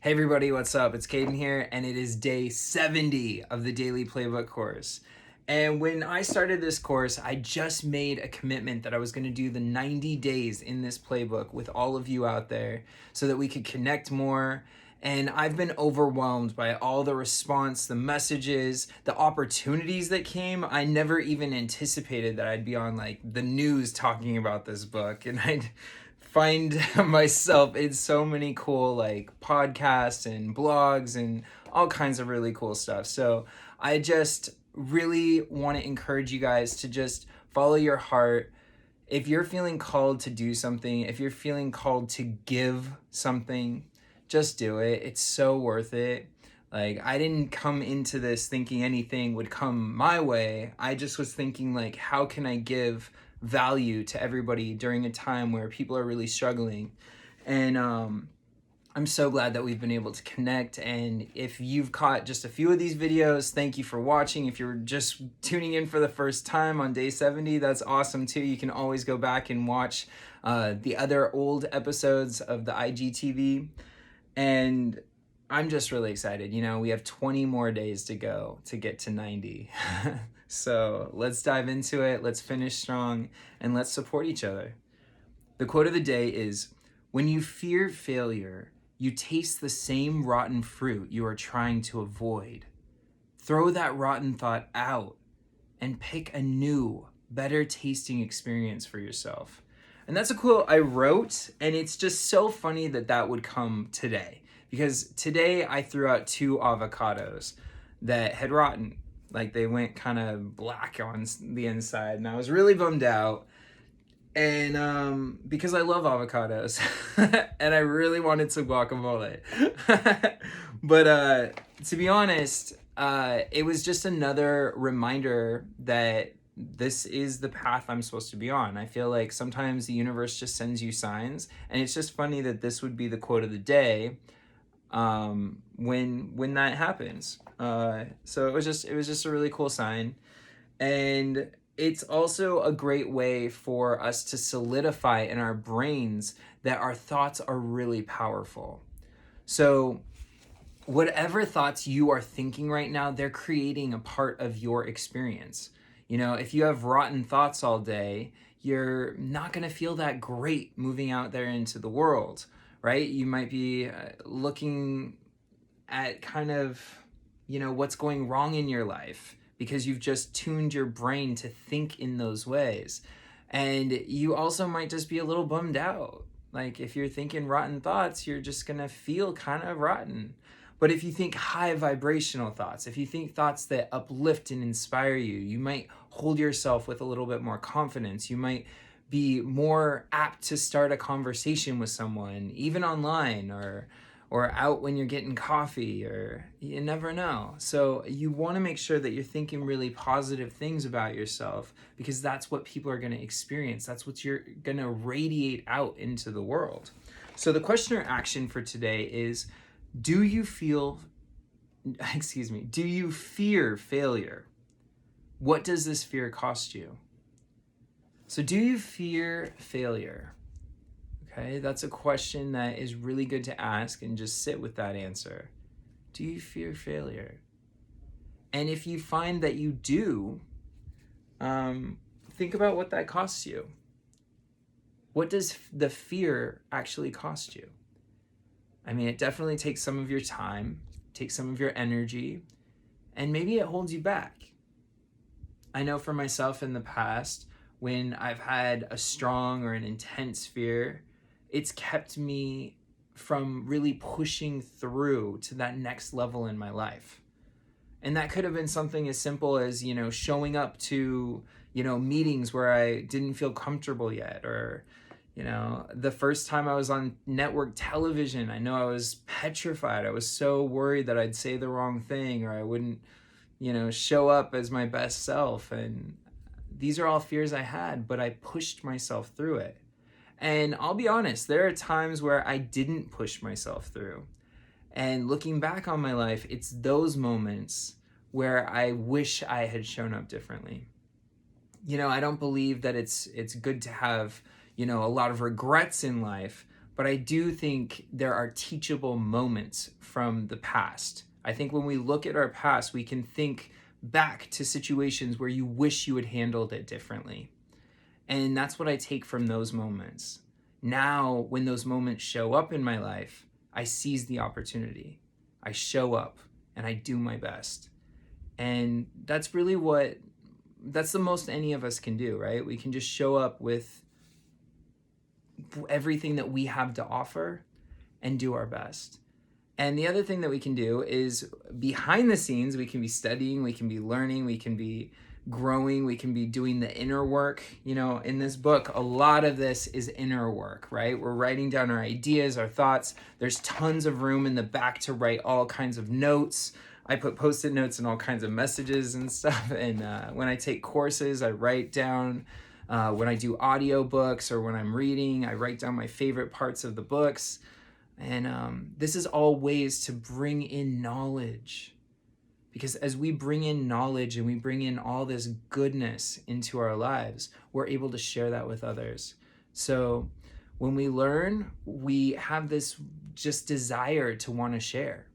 Hey everybody, what's up? It's Caden here, and it is day 70 of the Daily Playbook course. And when I started this course, I just made a commitment that I was going to do the 90 days in this playbook with all of you out there so that we could connect more. And I've been overwhelmed by all the response, the messages, the opportunities that came. I never even anticipated that I'd be on like the news talking about this book, and I'd find myself in so many cool like podcasts and blogs and all kinds of really cool stuff. So I just really want to encourage you guys to just follow your heart. If you're feeling called to do something, if you're feeling called to give something, just do it. It's so worth it. Like, I didn't come into this thinking anything would come my way. I just was thinking, like, how can I give value to everybody during a time where people are really struggling? And I'm so glad that we've been able to connect. And if you've caught just a few of these videos, thank you for watching. If you're just tuning in for the first time on day 70, that's awesome too. You can always go back and watch the other old episodes of the IGTV. And I'm just really excited. You know, we have 20 more days to go to get to 90. So let's dive into it. Let's finish strong and let's support each other. The quote of the day is, "When you fear failure, you taste the same rotten fruit you are trying to avoid. Throw that rotten thought out and pick a new, better tasting experience for yourself." And that's a quote I wrote, and it's just so funny that that would come today. Because today I threw out 2 avocados that had rotten. Like, they went kind of black on the inside, and I was really bummed out. And because I love avocados, and I really wanted some guacamole. But to be honest, it was just another reminder that this is the path I'm supposed to be on. I feel like sometimes the universe just sends you signs, and it's just funny that this would be the quote of the day when that happens. So it was just a really cool sign. And it's also a great way for us to solidify in our brains that our thoughts are really powerful. So whatever thoughts you are thinking right now, they're creating a part of your experience. You know, if you have rotten thoughts all day, you're not going to feel that great moving out there into the world, right? You might be looking at kind of, you know, what's going wrong in your life because you've just tuned your brain to think in those ways. And you also might just be a little bummed out. Like, if you're thinking rotten thoughts, you're just going to feel kind of rotten. But if you think high vibrational thoughts, if you think thoughts that uplift and inspire you, you might hold yourself with a little bit more confidence. You might be more apt to start a conversation with someone, even online or out when you're getting coffee, or you never know. So you want to make sure that you're thinking really positive things about yourself, because that's what people are going to experience. That's what you're going to radiate out into the world. So the question or action for today is, do you fear failure? What does this fear cost you? So do you fear failure? Okay, that's a question that is really good to ask, and just sit with that answer. Do you fear failure? And if you find that you do, think about what that costs you. What does the fear actually cost you? I mean, it definitely takes some of your time, takes some of your energy, and maybe it holds you back. I know for myself in the past, when I've had a strong or an intense fear, it's kept me from really pushing through to that next level in my life. And that could have been something as simple as, you know, showing up to, you know, meetings where I didn't feel comfortable yet, or, you know, the first time I was on network television, I know I was petrified. I was so worried that I'd say the wrong thing, or I wouldn't, you know, show up as my best self. And these are all fears I had, but I pushed myself through it. And I'll be honest, there are times where I didn't push myself through. And looking back on my life, it's those moments where I wish I had shown up differently. You know, I don't believe that it's good to have, you know, a lot of regrets in life, but I do think there are teachable moments from the past. I think when we look at our past, we can think back to situations where you wish you had handled it differently. And that's what I take from those moments. Now, when those moments show up in my life, I seize the opportunity. I show up and I do my best. And that's the most any of us can do, right? We can just show up with everything that we have to offer and do our best. And the other thing that we can do is behind the scenes, we can be studying, we can be learning, we can be growing, we can be doing the inner work. You know, in this book, a lot of this is inner work, right? We're writing down our ideas, our thoughts. There's tons of room in the back to write all kinds of notes. I put post-it notes and all kinds of messages and stuff. And when I take courses, I write down. When I do audiobooks or when I'm reading, I write down my favorite parts of the books. And this is all ways to bring in knowledge. Because as we bring in knowledge and we bring in all this goodness into our lives, we're able to share that with others. So when we learn, we have this just desire to want to share.